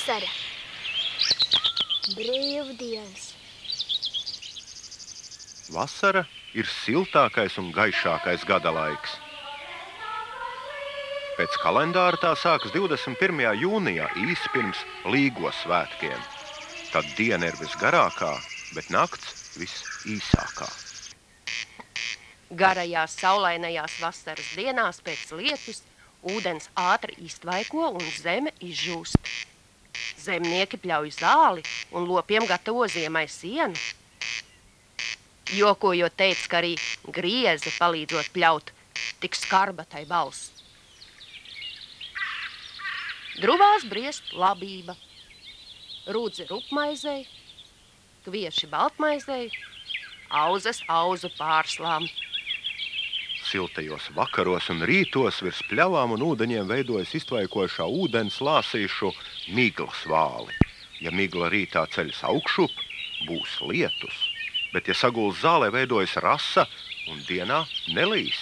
Vasara. Brīvdienas. Vasara ir siltākais un gaišākais gada laiks. Pēc kalendāra tā sākas 21. jūnijā, īsi pirms Līgo svētkiem. Tad diena ir visgarākā, bet nakts visīsākā. Garajās saulainajās vasaras dienās pēc lietus ūdens ātri iztvaiko un zeme izžūst. Zemnieki pļauj zāli un lopiem gatavo ziemai sienu. Jokojot teica, ka arī grieze palīdzot pļaut, tik skarba tai balss. Druvās briest labība, rūdzi rupmaizei, kvieši baltmaizei, auzas auzu pārslām. Siltajos vakaros un rītos virs pļavām un ūdeņiem veidojas iztvaikošā ūdens lāsīšu miglas vāli. Ja migla rītā ceļas augšup, būs lietus, bet ja saguls zālē veidojas rasa un dienā nelīs.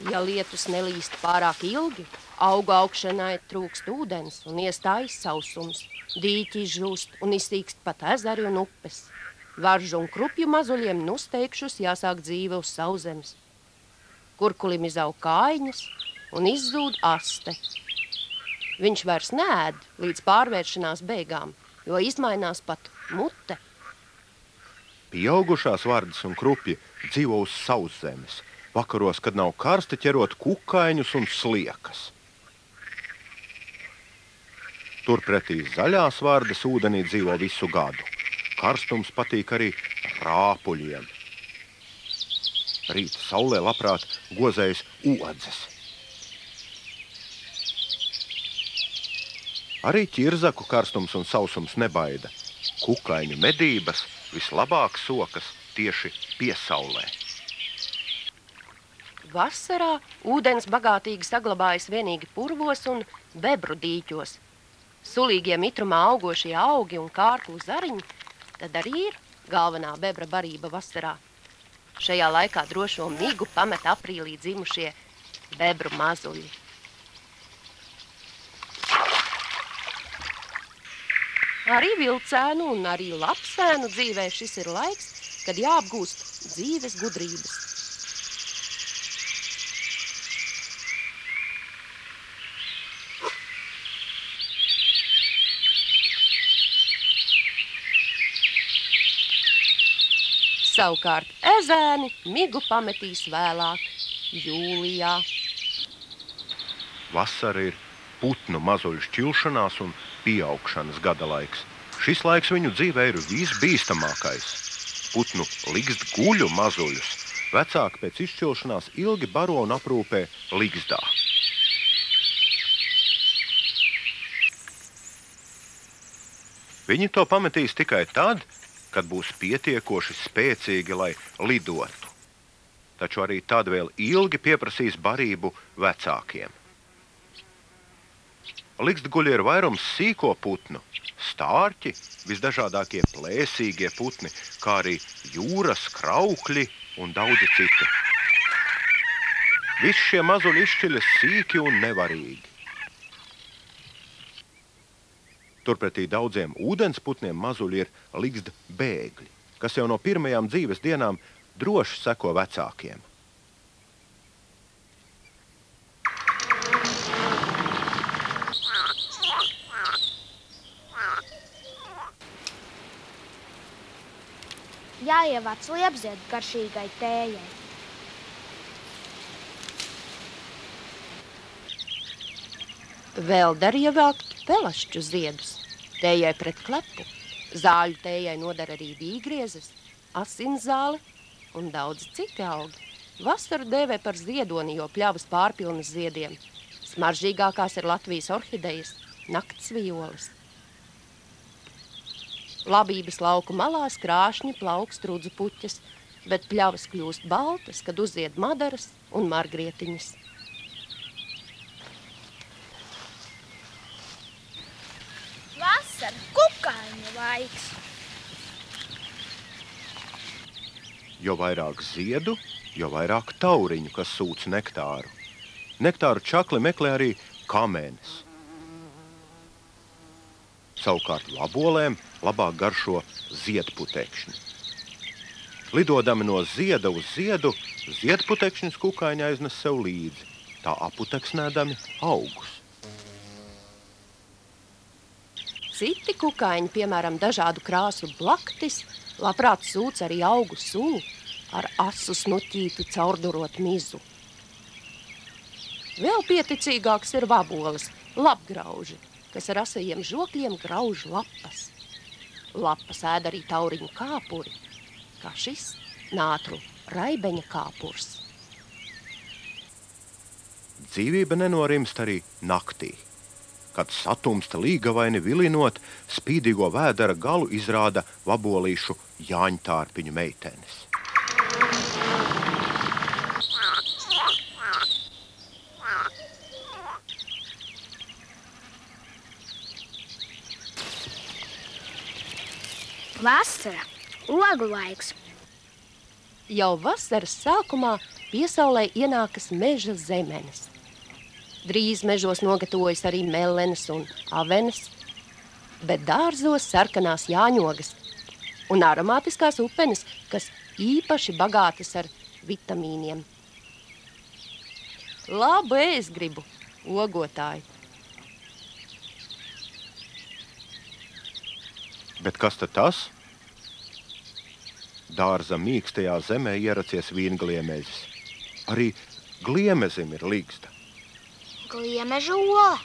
Ja lietus nelīst pārāk ilgi, augu augšanai trūkst ūdens un iestājas sausums. Dīķi izžūst un izsīkst pat ezeri un upes. Varžu un krupju mazuļiem nusteikšus jāsāk dzīve uz sauszemes. Kurkulim izaug kājiņas un izzūd aste. Viņš vairs neēd līdz pārvēršanās beigām, jo izmainās pat mute. Pieaugušās vardas un krupji dzīvo uz sauszemes. Vakaros, kad nav karsti, ķerot kukaiņus un sliekas. Turpretī zaļās vardas ūdenī dzīvo visu gadu. Karstums patīk arī rāpuļiem. Rīta saulē labprāt gozējas odzes. Arī ķirzaku karstums un sausums nebaida. Kukaiņu medības vislabāk sokas tieši piesaulē. Vasarā ūdens bagātīgi saglabājas vienīgi purvos un bebru dīķos. Sulīgie mitrumā augošie augi un kārklu zariņi tad arī ir galvenā bebra barība vasarā. Šajā laikā drošo migu pamet aprīlī dzimušie bebru mazuļi. Arī vilcēnu un arī lapsēnu dzīvē šis ir laiks, kad jāapgūst dzīves gudrības. Savukārt ezēni migu pametīs vēlāk, jūlijā. Vasara ir putnu mazuļu šķilšanās un pieaugšanas gada laiks. Šis laiks viņu dzīvē ir visbīstamākais. Putnu ligzd guļu mazuļus. Vecāki pēc izšķilšanās ilgi baro un aprūpē ligzdā. Viņi to pametīs tikai tad, kad būs pietiekoši spēcīgi, lai lidotu. Taču arī tad vēl ilgi pieprasīs barību vecākiem. Ligzdguļi ir vairums sīko putnu, stārķi, visdažādākie plēsīgie putni, kā arī jūras kraukļi un daudzi citi. Visi šie mazuļi izšķiļas sīki un nevarīgi. Turpretī daudziem ūdensputniem mazuļi ir ligzd bēgļi, kas jau no pirmajām dzīves dienām droši seko vecākiem. Jāievāc liepziedi garšīgai tējai. Vēl der ievākt pelašķu ziedus, tējai pret klepu. Zāļu tējai nodara arī vīgriezes, asinszāle un daudz citi augi. Vasaru dēvē par ziedoni, jo pļavas pārpilnas ziediem. Smaržīgākās ir Latvijas orhidejas, naktsvioles. Labības lauku malās krāšņi plaukst rudzu puķes, bet pļavas kļūst baltas, kad uzzied madaras un margrietiņas. Vasara, kukaiņu laiks. Jo vairāk ziedu, jo vairāk tauriņu, kas sūc nektāru. Nektāru čakli meklē arī kamēnes. Savukārt vabolēm labāk garšo ziedputekšņi. Lidodami no zieda uz ziedu, ziedputekšņus kukaiņi aiznes sev līdzi, tā aputeksnēdami augus. Citi kukaiņi, piemēram, dažādu krāsu blaktis, labprāt sūc arī augu sulu ar asu snuķīti caurdurot mizu. Vēl pieticīgāks ir vaboles, lapgrauži, kas ar asajiem žokļiem grauž lapas. Lapas ēd arī tauriņu kāpuri, kā šis nātru raibeņa kāpurs. Dzīvība nenorimst arī naktī. Kad satumsta līgavaini vilinot, spīdīgo vēdera galu izrāda vabolīšu jāņtārpiņu meitenes. Vasara, ogu laiks. Jau vasaras sākumā piesaulē ienākas meža zemenes. Drīz mežos nogatavojas arī melenes un avenes, bet dārzos sarkanās jāņogas un aromātiskās upenes, kas īpaši bagātas ar vitamīniem. Labu ēst gribu, ogotāji! Bet kas tad tas? Dārza mīkstajā zemē ieracies vīngliemezis. Arī gliemezim ir līgsta. Gliemeža ola.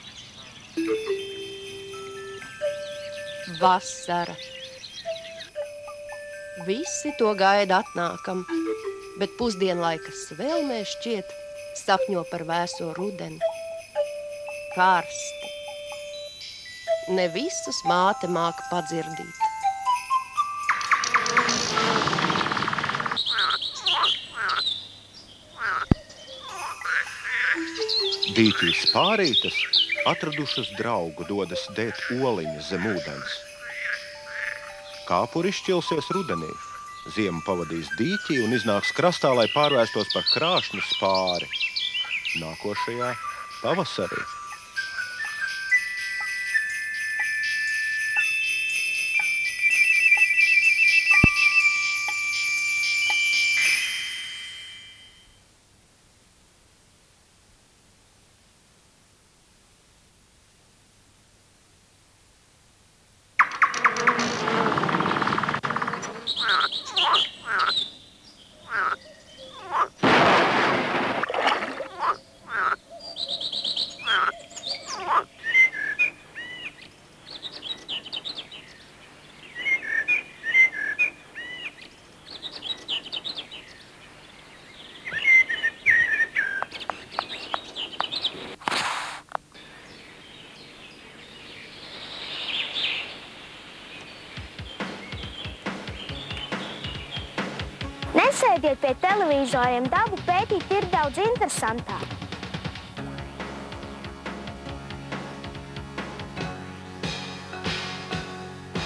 Vasara. Visi to gaida atnākam, bet pusdienlaikas svēlmē šķiet sapņo par vēso rudeni. Karsti. Ne visus māte māka padzirdīt. Dīķīs spārītes atradušas draugu dodas dēt oliņas zem ūdens. Kāpuri šķilsies rudenī. Ziemu pavadīs dīķī un iznāks krastā, lai pārvēstos par krāšņu spāri. Nākošajā pavasarī. Nesēdiet pie televīzoriem, dabu pētīt ir daudz interesantāk.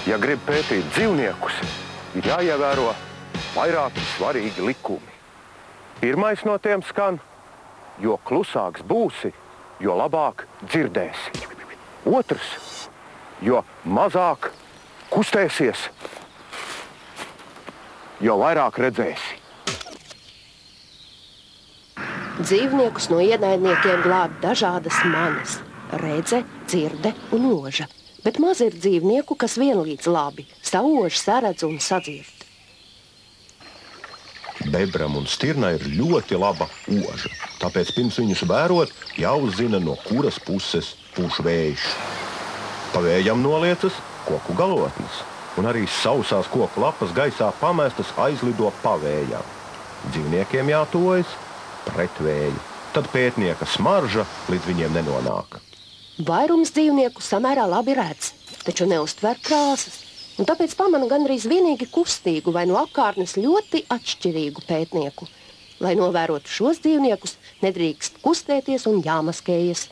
Ja grib pētīt dzīvniekus, ir jāievēro vairāki svarīgi likumi. Pirmais no tiem skan, jo klusāks būsi, jo labāk dzirdēsi. Otrs, jo mazāk kustēsies, jo vairāk redzēsi. Dzīvniekus no ienaidniekiem glāb dažādas maņas – redze, dzirde un oža. Bet maz ir dzīvnieku, kas vienlīdz labi saož, saredz un sadzird. Bebram un stirnai ir ļoti laba oža, tāpēc pirms viņus vērot, jāuzzina, no kuras puses pūš vējš. Pa vējam noliecas koku galotnes, un arī sausās koku lapas gaisā pamestas aizlido pa vējām. Dzīvniekiem jātuvojas pret vēju, tad pētnieka smarža līdz viņiem nenonāk. Vairums dzīvnieku samērā labi redz, taču neuztver krāsas, un tāpēc pamana gandrīz vienīgi kustīgu vai no apkārtnes ļoti atšķirīgu pētnieku. Lai novērotu šos dzīvniekus, nedrīkst kustēties un jāmaskējas.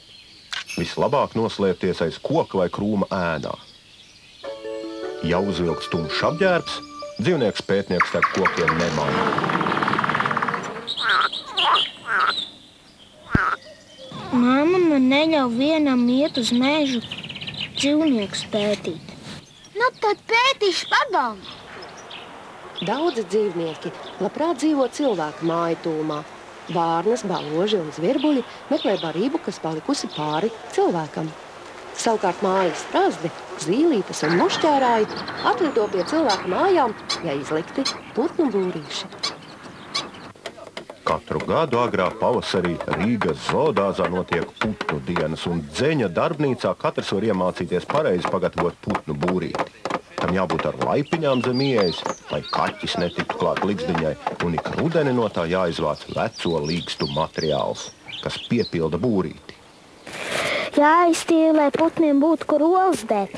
Vislabāk noslēpties aiz koka vai krūma ēnā. Ja uzvilks tumšs apģērbs, Dzīvnieks pētnieks starp kokiem nemāja. Māma man neļauj vienam iet uz mežu dzīvniekus pētīt. Nu, tad pētīšu pagalmu. Daudzi dzīvnieki labprāt dzīvo cilvēku māju tūmā. Vārnas, baloži un zvirbuļi meklē barību, kas palikusi pāri cilvēkam. Savukārt mājas strazdi, zīlītes un mušķērāji atlido pie cilvēku mājām, ja izlikti putnu būrīši. Katru gadu agrā pavasarī Rīgas zoodārzā notiek putnu dienas, un Dzeņa darbnīcā katrs var iemācīties pareizi pagatavot putnu būrīti. Tam jābūt ar laipiņām zem ieejas, lai kaķis netiktu klāt ligzdiņai, un ik rudeni no tā jāizvāc veco līgstu materiāls, kas piepilda būrīti. Jāiztīra, lai putniem būtu, kur olzdēt.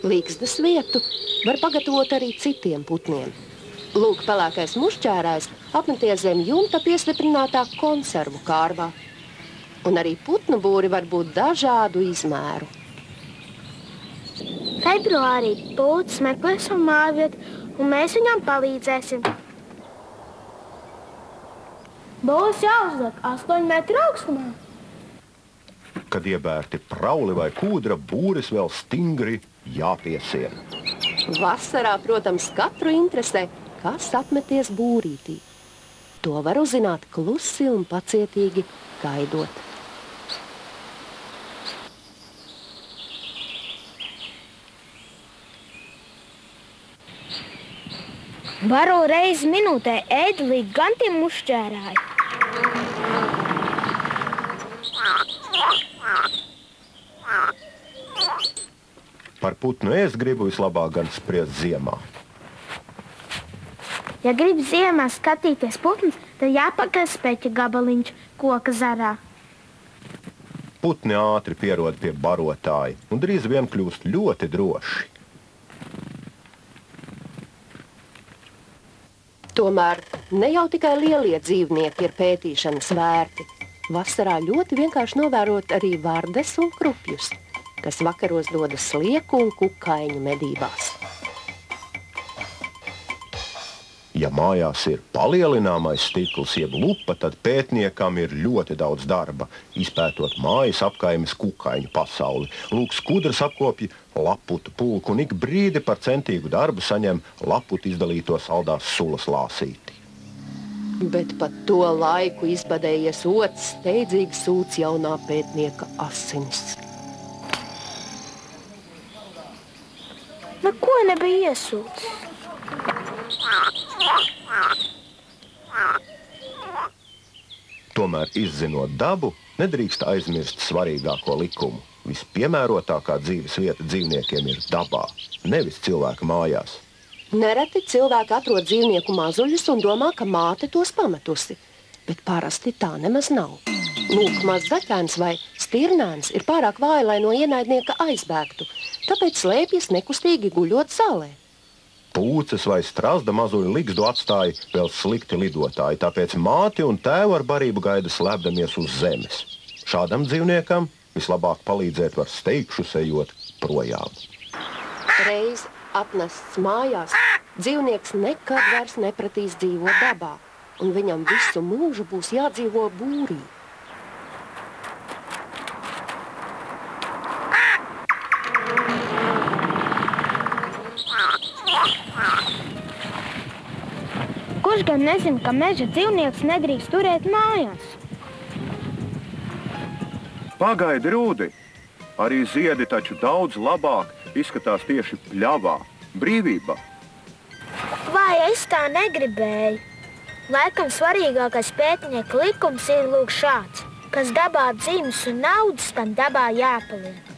Līgzdas vietu var pagatavot arī citiem putniem. Lūk, pelēkais mušķērājs apmeties zem jumta piestiprinātā konservu kārvā. Un arī putnu būri var būt dažādu izmēru. Februārī pūtis meklēs savu mājvietu, un mēs viņam palīdzēsim. Būs jāuzliek 8 metru augstumā. Kad iebērti prauli vai kūdra, būris vēl stingri jāpiesien. Vasarā, protams, katru interesē, kas apmeties būrītī. To var uzzināt klusi un pacietīgi gaidot. Baro reizi minūtē ēdelīgi gan tie mušķērāji. Par putnu ēst gribu vislabāk gan spriest ziemā. Ja grib ziemā skatīties putnus, tad jāpakaļ speķa gabaliņš koka zarā. Putni ātri pierod pie barotāja un drīz vien kļūst ļoti droši. Tomēr ne jau tikai lielie dzīvnieki ir pētīšanas vērti. Vasarā ļoti vienkārši novērot arī vardes un krupjus, kas vakaros dodas slieku un kukaiņu medībās. Ja mājās ir palielināmais stikls jeb lupa, tad pētniekam ir ļoti daudz darba, izpētot mājas apkaimes kukaiņu pasauli. Lūk, skudras apkopja laputu pulku un ik brīdi par centīgu darbu saņem laputu izdalīto saldās sulas lāsīti. Bet pat to laiku izbadējies ots steidzīgi sūc jaunā pētnieka asinis. Neko nebija iesūcis. Tomēr, izzinot dabu, nedrīkst aizmirst svarīgāko likumu. Vispiemērotākā dzīves vieta dzīvniekiem ir dabā, nevis cilvēka mājās. Nereti cilvēki atrod dzīvnieku mazuļus un domā, ka māte tos pametusi, bet parasti tā nemaz nav. Lūk, mazs zaķēns vai stirnēns ir pārāk vāji, lai no ienaidnieka aizbēgtu, tāpēc slēpjas nekustīgi guļot zālē. Pūces vai strazda mazuļu ligzdu atstāja vēl slikti lidotāji, tāpēc māti un tēvu ar barību gaida slēpdamies uz zemes. Šādam dzīvniekam vislabāk palīdzēt var steigšu ejot projām. Reiz atnests mājās, dzīvnieks nekad vairs nepratīs dzīvot dabā, un viņam visu mūžu būs jādzīvo būrī. Kurš gan nezina, ka meža dzīvnieks nedrīkst turēt mājās? Pagaidi, Rūdi! Arī ziedi taču daudz labāk izskatās tieši pļavā, brīvībā. Vai es tā negribēju? Laikam svarīgākais pētnieka likums ir lūk šāds, kas dabā dzimis un naudas tam dabā jāpaliek.